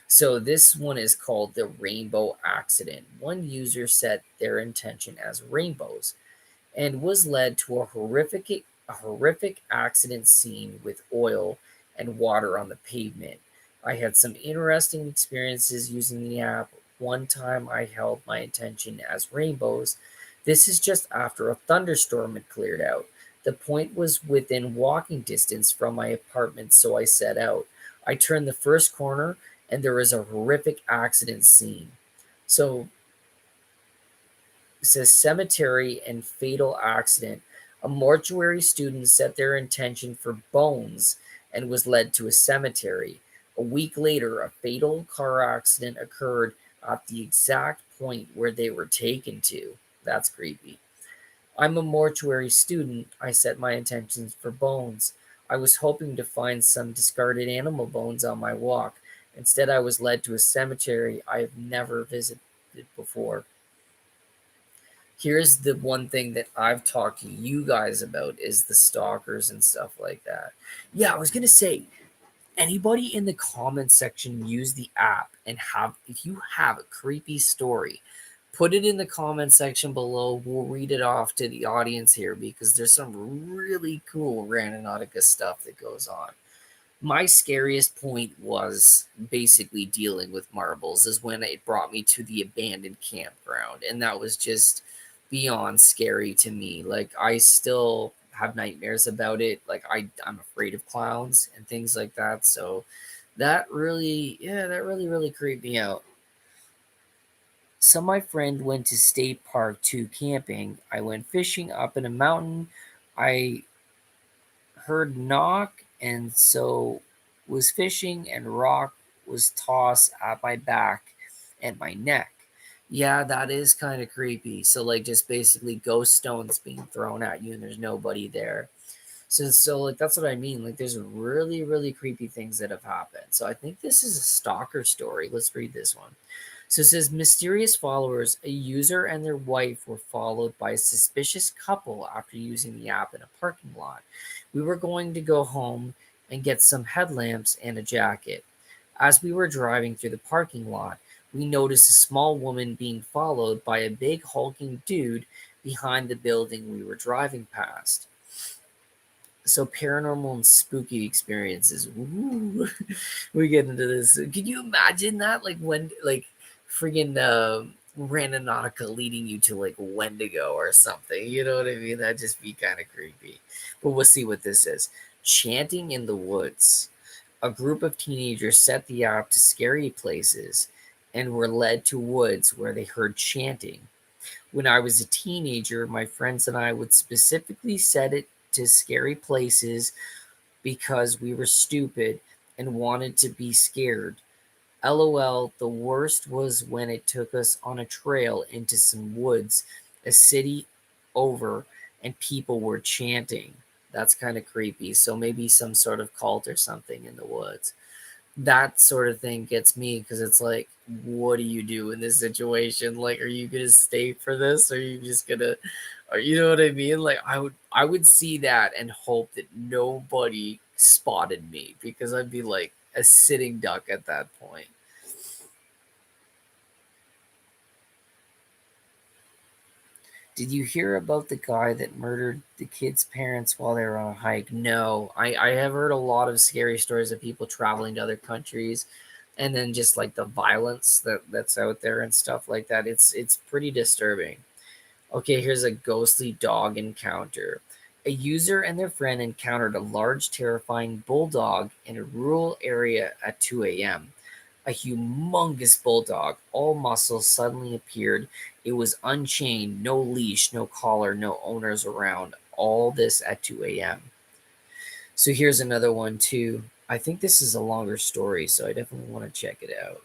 So this one is called the Rainbow Accident. One user set their intention as rainbows and was led to a horrific accident scene with oil and water on the pavement. I had some interesting experiences using the app. One time I held my intention as rainbows. This is just after a thunderstorm had cleared out. The point was within walking distance from my apartment, so I set out. I turned the first corner and there was a horrific accident scene. So it says cemetery and fatal accident. A mortuary student set their intention for bones and was led to a cemetery. A week later, a fatal car accident occurred at the exact point where they were taken to. That's creepy. I'm a mortuary student. I set my intentions for bones. I was hoping to find some discarded animal bones on my walk. Instead, I was led to a cemetery I have never visited before. Here's the one thing that I've talked to you guys about is the stalkers and stuff like that. Yeah, I was gonna say, anybody in the comments section use the app and have if you have a creepy story, put it in the comment section below. We'll read it off to the audience here because there's some really cool Randonautica stuff that goes on. My scariest point was basically dealing with marbles is when it brought me to the abandoned campground, and that was just beyond scary to me. Like I still have nightmares about it. Like I'm afraid of clowns and things like that. So that really, yeah, that really creeped me out. So my friend went to state park to camping. I went fishing up in a mountain. I heard knock and so was fishing and rock was tossed at my back and my neck. Yeah, that is kind of creepy. So like just basically ghost stones being thrown at you and there's nobody there. So like that's what I mean. Like there's really creepy things that have happened. So I think this is a stalker story. Let's read this one. So it says mysterious followers, a user and their wife were followed by a suspicious couple after using the app in a parking lot. We were going to go home and get some headlamps and a jacket. As we were driving through the parking lot, we noticed a small woman being followed by a big hulking dude behind the building we were driving past. So paranormal and spooky experiences. Ooh, we get into this. Can you imagine that? Like when, like, friggin' Randonautica leading you to like Wendigo or something. You know what I mean? That'd just be kind of creepy. But we'll see what this is. Chanting in the woods. A group of teenagers set the app to scary places and were led to woods where they heard chanting. When I was a teenager, my friends and I would specifically set it to scary places because we were stupid and wanted to be scared. LOL, the worst was when it took us on a trail into some woods, a city over, and people were chanting. That's kind of creepy. So maybe some sort of cult or something in the woods. That sort of thing gets me because it's like, what do you do in this situation? Like, are you gonna stay for this? Or are you just gonna, or you know what I mean? Like, I would see that and hope that nobody spotted me because I'd be like a sitting duck at that point. Did you hear about the guy that murdered the kid's parents while they were on a hike? No, I have heard a lot of scary stories of people traveling to other countries and then just like the violence that's out there and stuff like that. It's pretty disturbing. Okay, here's a ghostly dog encounter. A user and their friend encountered a large, terrifying bulldog in a rural area at 2 a.m. A humongous bulldog, all muscles, suddenly appeared. It was unchained, no leash, no collar, no owners around. All this at 2 a.m. So here's another one, too. I think this is a longer story, so I definitely want to check it out.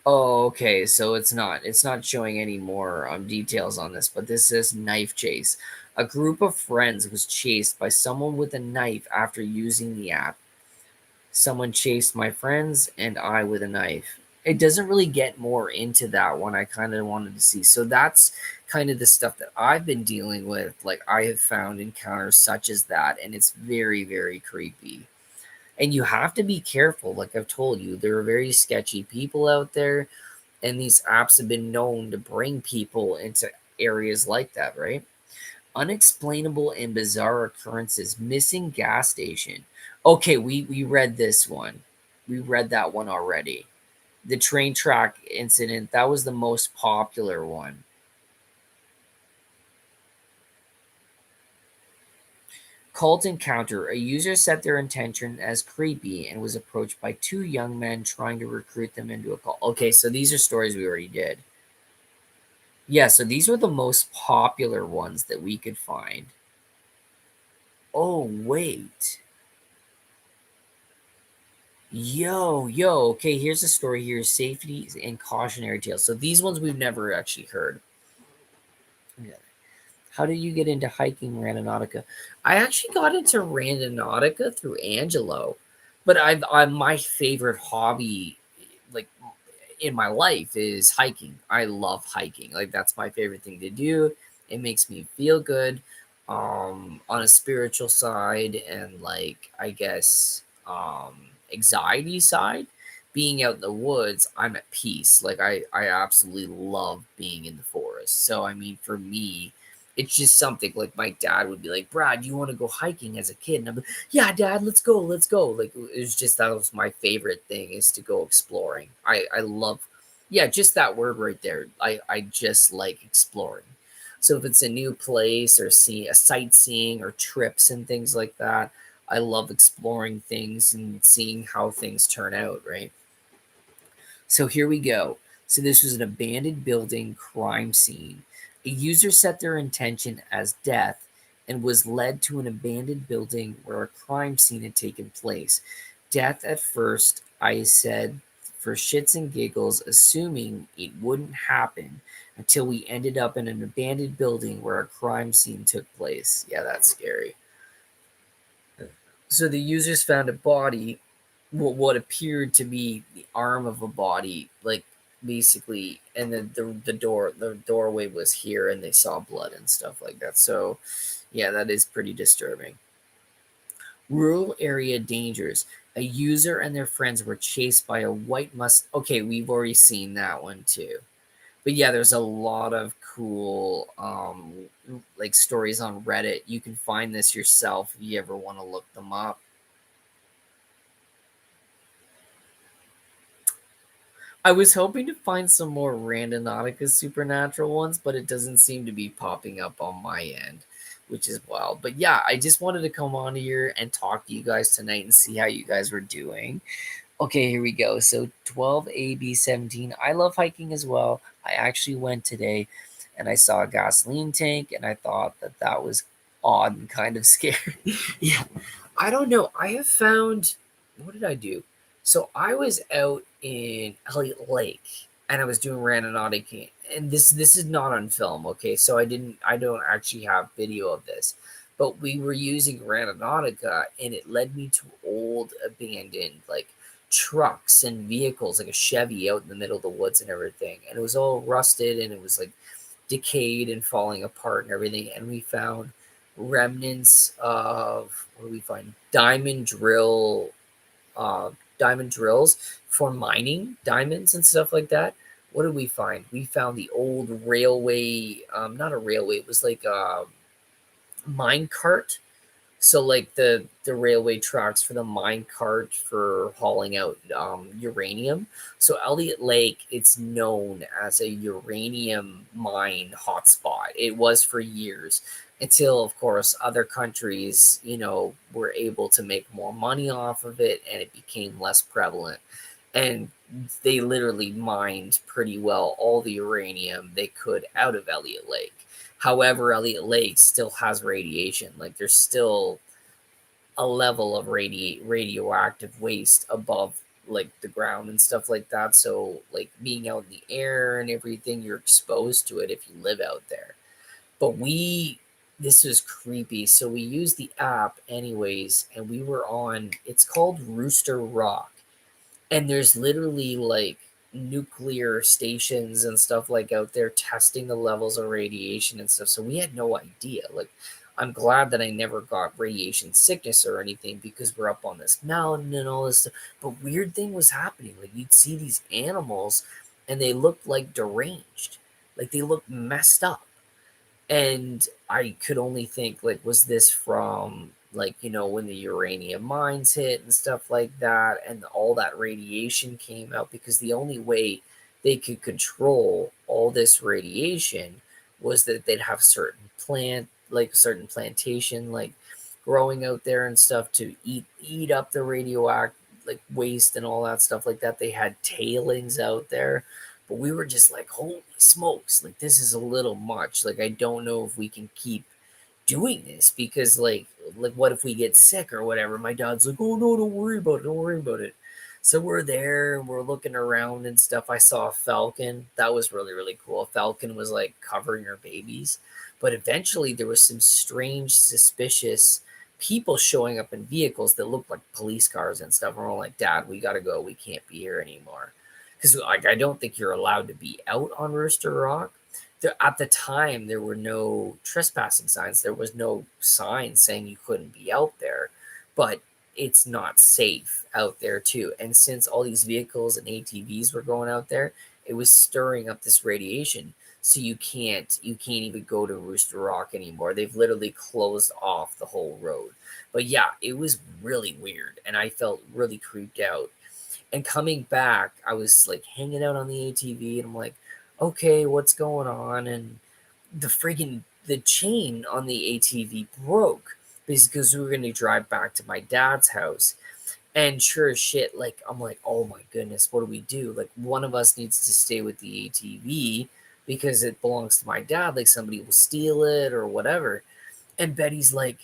Oh, okay. So it's not showing any more details on this, but this says knife chase. A group of friends was chased by someone with a knife after using the app. Someone chased my friends and I with a knife. It doesn't really get more into that one. I kind of wanted to see. So that's kind of the stuff that I've been dealing with. Like I have found encounters such as that, and it's very creepy. And you have to be careful. Like I've told you, there are very sketchy people out there, and these apps have been known to bring people into areas like that, right? Unexplainable and bizarre occurrences. Missing gas station. Okay, we read this one. We read that one already. The train track incident, that was the most popular one. Cult encounter. A user set their intention as creepy and was approached by two young men trying to recruit them into a cult. Okay, so these are stories we already did. Yeah, so these were the most popular ones that we could find. Oh, wait. Yo. Okay, here's a story here: safety and cautionary tales. So these ones we've never actually heard. Yeah. How did you get into hiking Randonautica? I actually got into Randonautica through Angelo, but I'm my favorite hobby, like in my life, is hiking. I love hiking. Like that's my favorite thing to do. It makes me feel good, on a spiritual side and like I guess anxiety side. Being out in the woods, I'm at peace. Like I absolutely love being in the forest. So I mean, for me, it's just something like my dad would be like, Brad, you want to go hiking as a kid? And I'm like, yeah, dad, let's go. Like it was just that was my favorite thing is to go exploring. I love, yeah, just that word right there. I just like exploring. So if it's a new place or see a sightseeing or trips and things like that, I love exploring things and seeing how things turn out, right? So here we go. So this was an abandoned building crime scene. A user set their intention as death and was led to an abandoned building where a crime scene had taken place. Death at first, I said, for shits and giggles, assuming it wouldn't happen until we ended up in an abandoned building where a crime scene took place. Yeah, that's scary. So the users found a body, what appeared to be the arm of a body, like basically, and then the doorway was here, and they saw blood and stuff like that. So, yeah, that is pretty disturbing. Rural area dangers. A user and their friends were chased by a white must. Okay, we've already seen that one too. But yeah, there's a lot of cool like stories on Reddit. You can find this yourself if you ever want to look them up. I was hoping to find some more Randonautica supernatural ones, but it doesn't seem to be popping up on my end, which is wild. But yeah, I just wanted to come on here and talk to you guys tonight and see how you guys were doing. Okay, here we go. So 12AB17. I love hiking as well. I actually went today and I saw a gasoline tank and I thought that that was odd and kind of scary. Yeah, I don't know. I have found, what did I do? So I was out in Elliott Lake and I was doing Randonautica, and this is not on film, okay? So I don't actually have video of this, but we were using Randonautica and it led me to old abandoned like trucks and vehicles, like a Chevy out in the middle of the woods and everything, and it was all rusted and it was like decayed and falling apart and everything. And we found remnants of, what do we find? Diamond drills for mining diamonds and stuff like that. What did we find? We found the old railway, not a railway, it was like a mine cart, so like the railway tracks for the mine cart for hauling out uranium. So Elliott Lake, it's known as a uranium mine hotspot. It was for years until, of course, other countries, were able to make more money off of it, and it became less prevalent. And they literally mined pretty well all the uranium they could out of Elliott Lake. However, Elliott Lake still has radiation. Like there's still a level of radioactive waste above like the ground and stuff like that. So like being out in the air and everything, you're exposed to it if you live out there. But this was creepy. So we used the app anyways, and we were on, it's called Rooster Rock, and there's literally like nuclear stations and stuff like out there testing the levels of radiation and stuff. So we had no idea. Like, I'm glad that I never got radiation sickness or anything because we're up on this mountain and all this stuff. But weird thing was happening. Like, you'd see these animals and they looked like deranged, like they looked messed up. And I could only think, like, was this from, like, when the uranium mines hit and stuff like that, and all that radiation came out? Because the only way they could control all this radiation was that they'd have certain certain plantation, like, growing out there and stuff to eat up the radioactive, like, waste and all that stuff like that. They had tailings out there. But we were just like, holy smokes, like this is a little much. Like I don't know if we can keep doing this because like what if we get sick or whatever? My dad's like, oh no, don't worry about it, don't worry about it. So we're there and we're looking around and stuff. I saw a falcon. That was really, really cool. A falcon was like covering her babies. But eventually there was some strange, suspicious people showing up in vehicles that looked like police cars and stuff. And we're like, Dad, we gotta go. We can't be here anymore. Because like I don't think you're allowed to be out on Rooster Rock. At the time there were no trespassing signs. There was no sign saying you couldn't be out there, but it's not safe out there too. And since all these vehicles and ATVs were going out there, it was stirring up this radiation. So you can't even go to Rooster Rock anymore. They've literally closed off the whole road. But yeah, it was really weird and I felt really creeped out. And coming back, I was like hanging out on the ATV and I'm like, okay, what's going on? And the chain on the ATV broke because we were gonna drive back to my dad's house. And sure as shit, like I'm like, oh my goodness, what do we do? Like one of us needs to stay with the ATV because it belongs to my dad. Like somebody will steal it or whatever. And Betty's like,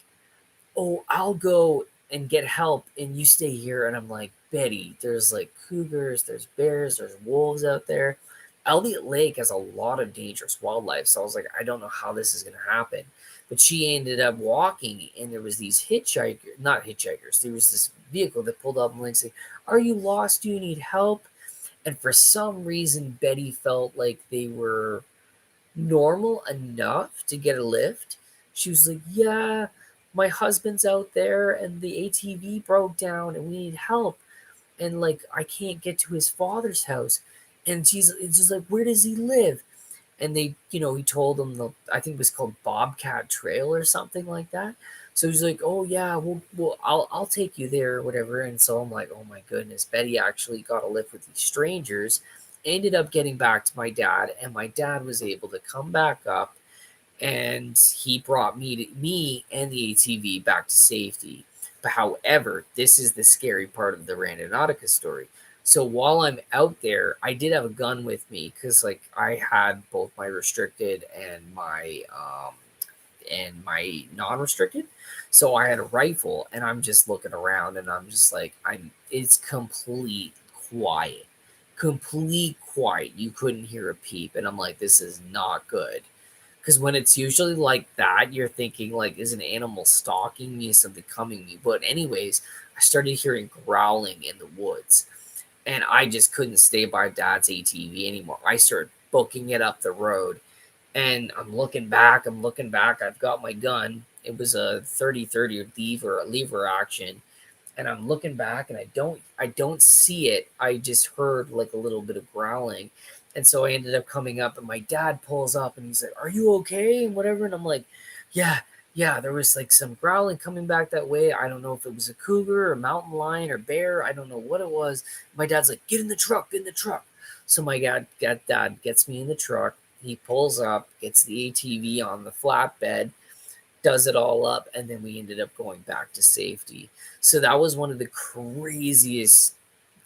oh, I'll go and get help and you stay here. And I'm like, Betty, there's like cougars, there's bears, there's wolves out there. Elliott Lake has a lot of dangerous wildlife. So I was like, I don't know how this is going to happen. But she ended up walking and there was these not hitchhikers. There was this vehicle that pulled up and like, say, are you lost? Do you need help? And for some reason, Betty felt like they were normal enough to get a lift. She was like, yeah, my husband's out there and the ATV broke down and we need help. And like, I can't get to his father's house. And it's just like, where does he live? And he told them I think it was called Bobcat Trail or something like that. So he's like, oh yeah, I'll take you there or whatever. And so I'm like, oh my goodness, Betty actually got a lift with these strangers, ended up getting back to my dad, and my dad was able to come back up and he brought me and the ATV back to safety. But however, this is the scary part of the Randonautica story. So while I'm out there, I did have a gun with me because like I had both my restricted and my non-restricted. So I had a rifle and I'm just looking around and I'm just like it's quiet. Complete quiet. You couldn't hear a peep and I'm like this is not good. Because when it's usually like that, you're thinking like, is an animal stalking me? Is something coming me? But anyways, I started hearing growling in the woods, and I just couldn't stay by Dad's ATV anymore. I started booking it up the road, and I'm looking back. I've got my gun. It was a 30-30 lever action, and I'm looking back and I don't see it. I just heard like a little bit of growling. And so I ended up coming up and my dad pulls up and he's like, are you okay? And whatever. And I'm like, yeah, yeah, there was like some growling coming back that way. I don't know if it was a cougar or mountain lion or bear. I don't know what it was. My dad's like, get in the truck, get in the truck. So my dad gets me in the truck. He pulls up, gets the ATV on the flatbed, does it all up, and then we ended up going back to safety. So that was one of the craziest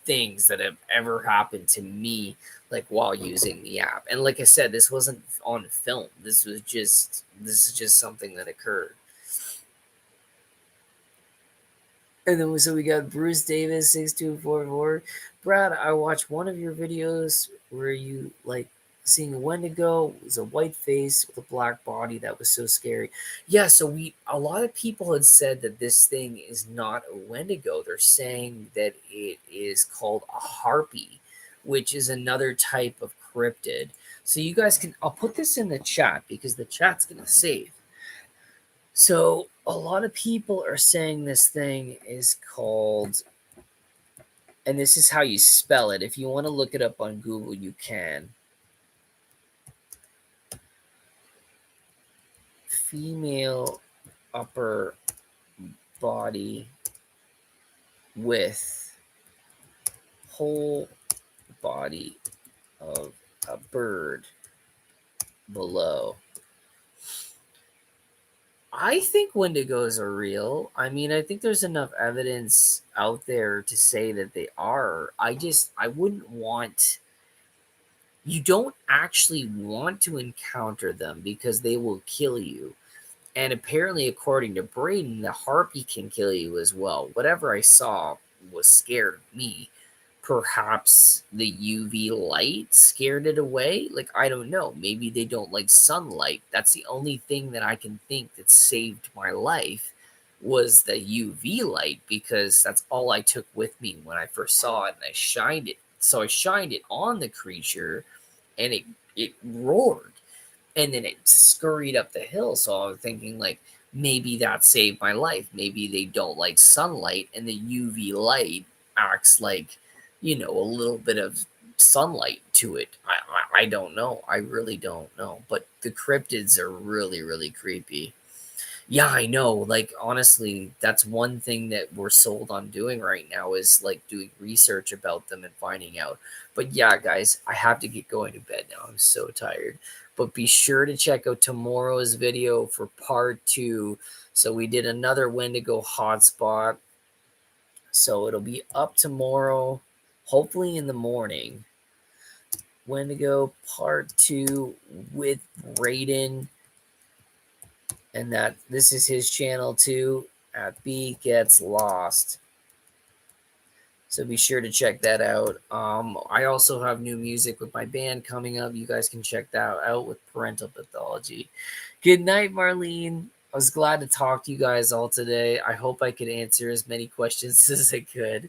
things that have ever happened to me, like while using the app. And like I said, this wasn't on film. This is just something that occurred. And then so we got Bruce Davis 6244. Brad, I watched one of your videos where you like seeing a Wendigo. It was a white face with a black body. That was so scary. Yeah, so a lot of people had said that this thing is not a Wendigo. They're saying that it is called a harpy, which is another type of cryptid. So you guys I'll put this in the chat because the chat's gonna save. So a lot of people are saying this thing is called, and this is how you spell it. If you want to look it up on Google, you can. Female upper body with whole body of a bird below. I think Wendigos are real. I mean, I think there's enough evidence out there to say that they are. I wouldn't want you don't actually want to encounter them because they will kill you. And apparently, according to Braden, the harpy can kill you as well. Whatever I saw was scared of me. Perhaps the UV light scared it away? Like, I don't know. Maybe they don't like sunlight. That's the only thing that I can think that saved my life was the UV light, because that's all I took with me when I first saw it, and I shined it. So I shined it on the creature, and it roared, and then it scurried up the hill. So I was thinking, like, maybe that saved my life. Maybe they don't like sunlight, and the UV light acts like, a little bit of sunlight to it. I don't know. I really don't know. But the cryptids are really, really creepy. Yeah, I know. Like, honestly, that's one thing that we're sold on doing right now, is like doing research about them and finding out. But yeah, guys, I have to get going to bed now. I'm so tired. But be sure to check out tomorrow's video for part 2. So we did another Wendigo hotspot. So it'll be up tomorrow, hopefully in the morning. Wendigo part 2 with Raiden. And that this is his channel too, at B Gets Lost. So be sure to check that out. I also have new music with my band coming up. You guys can check that out with Parental Pathology. Good night, Marlene. I was glad to talk to you guys all today. I hope I could answer as many questions as I could.